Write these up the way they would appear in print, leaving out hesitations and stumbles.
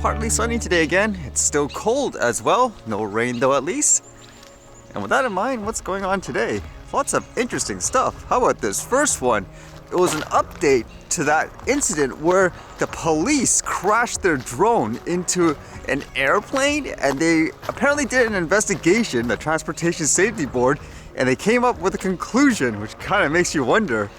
partly sunny today again. It's still cold as well. No rain though, at least. And with that in mind, what's going on today? Lots of interesting stuff. How about this first one? It was an update to that incident where the police crashed their drone into an airplane, and they apparently did an investigation, the Transportation Safety Board, and they came up with a conclusion, which kind of makes you wonder.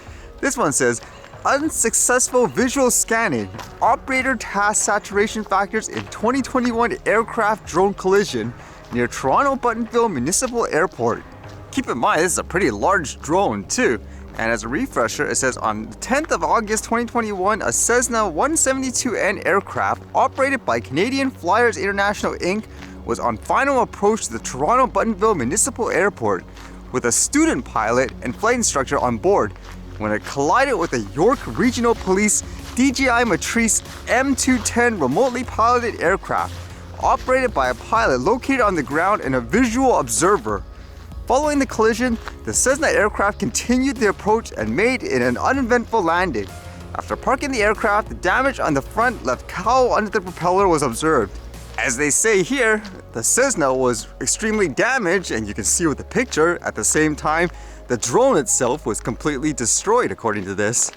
This one says, unsuccessful visual scanning, operator task saturation factors in 2021 aircraft drone collision near Toronto Municipal Airport. Keep in mind, this is a pretty large drone too. And as a refresher, it says on the 10th of August 2021, a Cessna 172N aircraft operated by Canadian Flyers International Inc. was on final approach to the Toronto Municipal Airport with a student pilot and flight instructor on board when it collided with a York Regional Police DJI Matrice M200 remotely piloted aircraft operated by a pilot located on the ground and a visual observer. Following the collision, the Cessna aircraft continued the approach and made it an uneventful landing. After parking the aircraft, the damage on the front left cowl under the propeller was observed. As they say here, the Cessna was extremely damaged, and you can see with the picture. At the same time, the drone itself was completely destroyed according to this.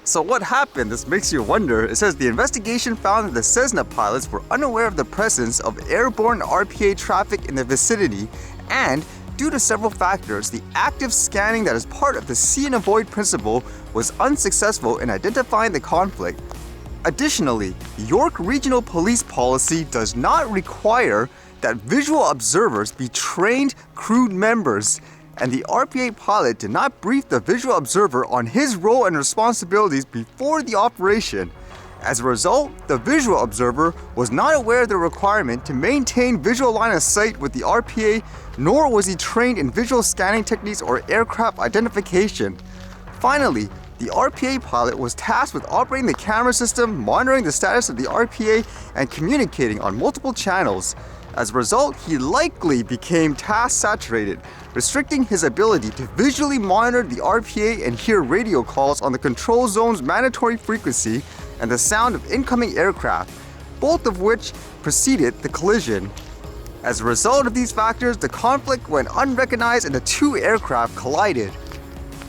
So what happened? This makes you wonder. It says the investigation found that the Cessna pilots were unaware of the presence of airborne RPA traffic in the vicinity, and due to several factors, the active scanning that is part of the see and avoid principle was unsuccessful in identifying the conflict. Additionally, York Regional Police policy does not require that visual observers be trained crew members, and the RPA pilot did not brief the visual observer on his role and responsibilities before the operation. As a result, the visual observer was not aware of the requirement to maintain visual line of sight with the RPA, nor was he trained in visual scanning techniques or aircraft identification. Finally, the RPA pilot was tasked with operating the camera system, monitoring the status of the RPA, and communicating on multiple channels. As a result, he likely became task saturated, restricting his ability to visually monitor the RPA and hear radio calls on the control zone's mandatory frequency and the sound of incoming aircraft, both of which preceded the collision. As a result of these factors, the conflict went unrecognized and the two aircraft collided.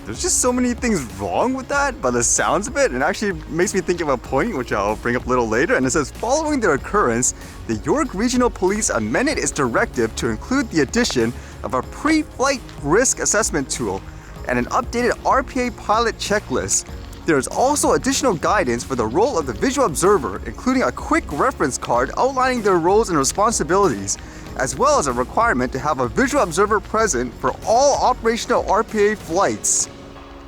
There's just so many things wrong with that by the sounds of it, and actually makes me think of a point which I'll bring up a little later. And it says, following the occurrence, the York Regional Police amended its directive to include the addition of a pre-flight risk assessment tool and an updated RPA pilot checklist. There is also additional guidance for the role of the visual observer, including a quick reference card outlining their roles and responsibilities, as well as a requirement to have a visual observer present for all operational RPA flights.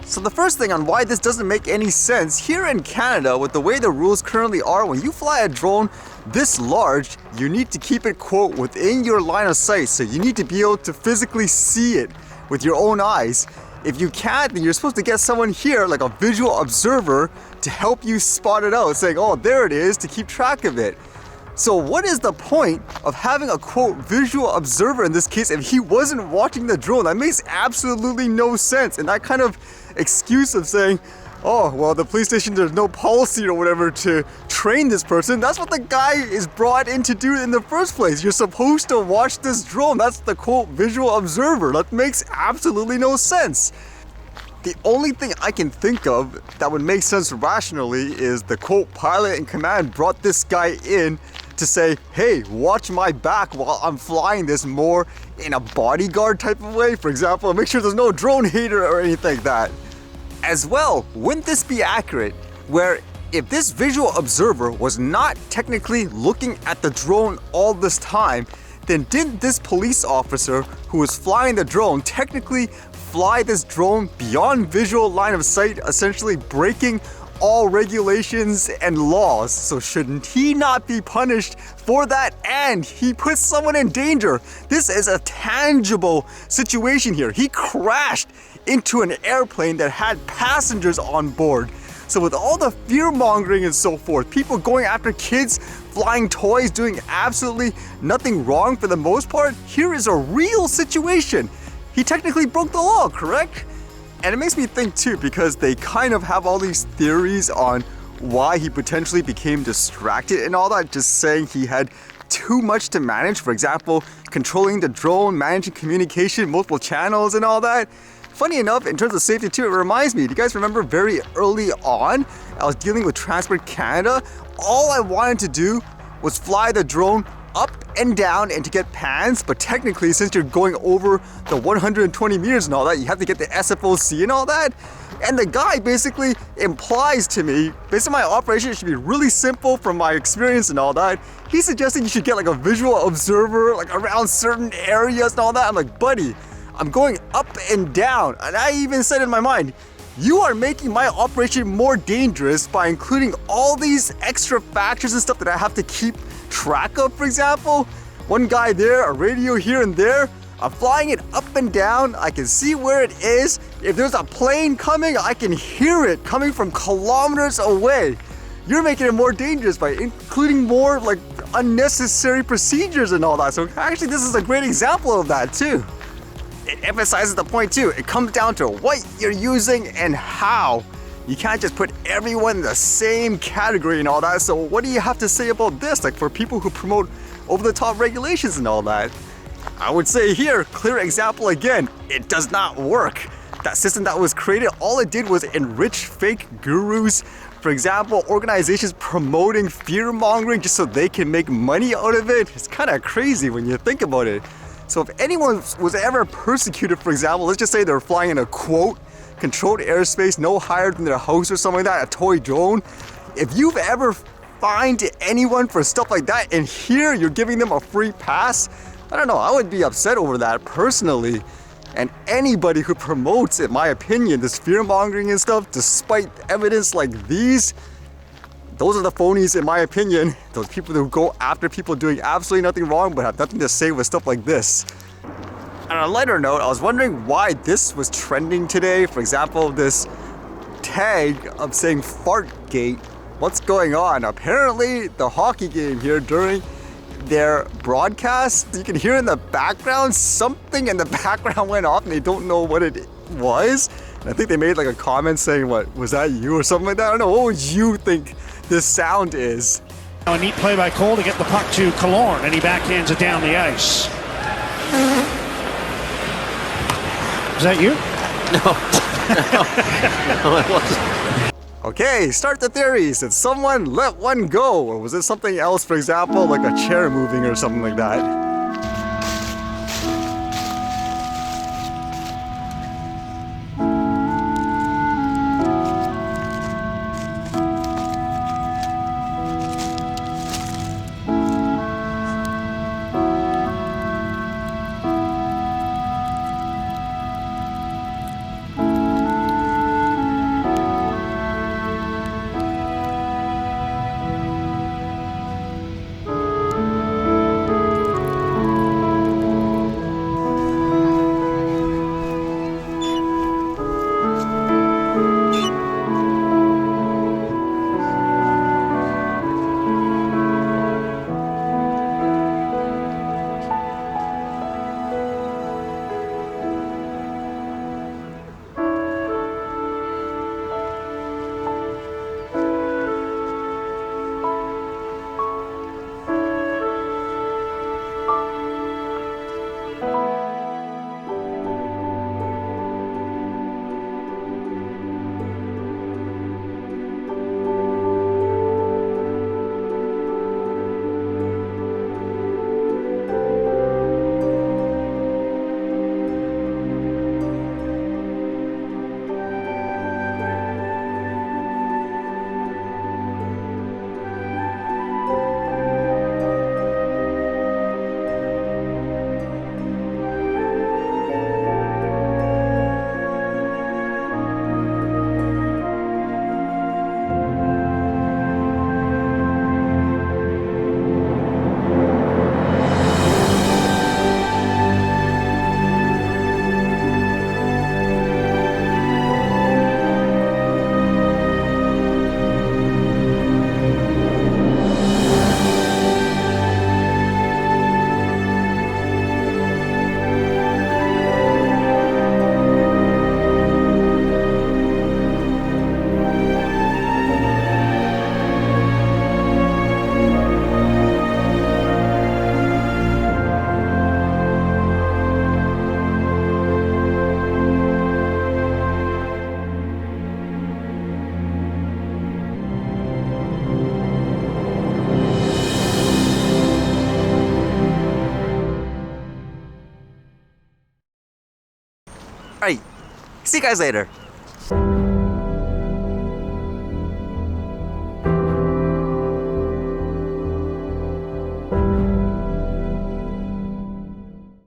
So the first thing on why this doesn't make any sense, here in Canada, with the way the rules currently are, when you fly a drone this large, you need to keep it, quote, within your line of sight. So you need to be able to physically see it with your own eyes. If you can't, then you're supposed to get someone here, like a visual observer, to help you spot it out, saying, oh, there it is, to keep track of it. So what is the point of having a, quote, visual observer in this case if he wasn't watching the drone? That makes absolutely no sense. And that kind of excuse of saying, oh, well, the police station, there's no policy or whatever to train this person. That's what the guy is brought in to do in the first place. You're supposed to watch this drone. That's the, quote, visual observer. That makes absolutely no sense. The only thing I can think of that would make sense rationally is the, quote, pilot in command brought this guy in to say, hey, watch my back while I'm flying this, more in a bodyguard type of way. For example, make sure there's no drone hater or anything like that. As well, wouldn't this be accurate where if this visual observer was not technically looking at the drone all this time, then didn't this police officer who was flying the drone technically fly this drone beyond visual line of sight, essentially breaking all regulations and laws? So shouldn't he not be punished for that? And he put someone in danger. This is a tangible situation here. He crashed into an airplane that had passengers on board. So with all the fear mongering and so forth, people going after kids, flying toys, doing absolutely nothing wrong for the most part, here is a real situation. He technically broke the law, correct? And it makes me think too, because they kind of have all these theories on why he potentially became distracted and all that, just saying he had too much to manage. For example, controlling the drone, managing communication, multiple channels and all that. Funny enough, in terms of safety too, it reminds me, do you guys remember very early on, I was dealing with Transport Canada. All I wanted to do was fly the drone up and down and to get pans, but technically since you're going over the 120 meters and all that, you have to get the SFOC and all that. And the guy basically implies to me, based on my operation, it should be really simple from my experience and all that. He's suggesting you should get like a visual observer like around certain areas and all that. I'm like, buddy, I'm going up and down. And I even said in my mind, you are making my operation more dangerous by including all these extra factors and stuff that I have to keep track of. For example, one guy there, a radio here and there. I'm flying it up and down. I can see where it is. If there's a plane coming, I can hear it coming from kilometers away. You're making it more dangerous by including more like unnecessary procedures and all that. So actually this is a great example of that too. It emphasizes the point too. It comes down to what you're using and how. You can't just put everyone in the same category and all that. So what do you have to say about this? Like for people who promote over-the-top regulations and all that. I would say here, clear example again, it does not work. That system that was created, all it did was enrich fake gurus. For example, organizations promoting fear-mongering just so they can make money out of it. It's kind of crazy when you think about it. So if anyone was ever persecuted, for example, let's just say they're flying in a quote, controlled airspace, no higher than their house or something like that, a toy drone. If you've ever fined anyone for stuff like that and here you're giving them a free pass, I don't know, I would be upset over that personally. And anybody who promotes, in my opinion, this fear-mongering and stuff, despite evidence like these, those are the phonies in my opinion. Those people who go after people doing absolutely nothing wrong but have nothing to say with stuff like this. And on a lighter note, I was wondering why this was trending today. For example, this tag of saying FartGate. What's going on? Apparently, the hockey game here during their broadcast, you can hear in the background, something in the background went off and they don't know what it was. And I think they made like a comment saying, what, was that you or something like that? I don't know, what would you think this sound is? A neat play by Cole to get the puck to Killorn, and he backhands it down the ice. Is that you? No, it wasn't. Okay, start the theories. Did someone let one go? Or was it something else, for example, like a chair moving or something like that? See you guys later.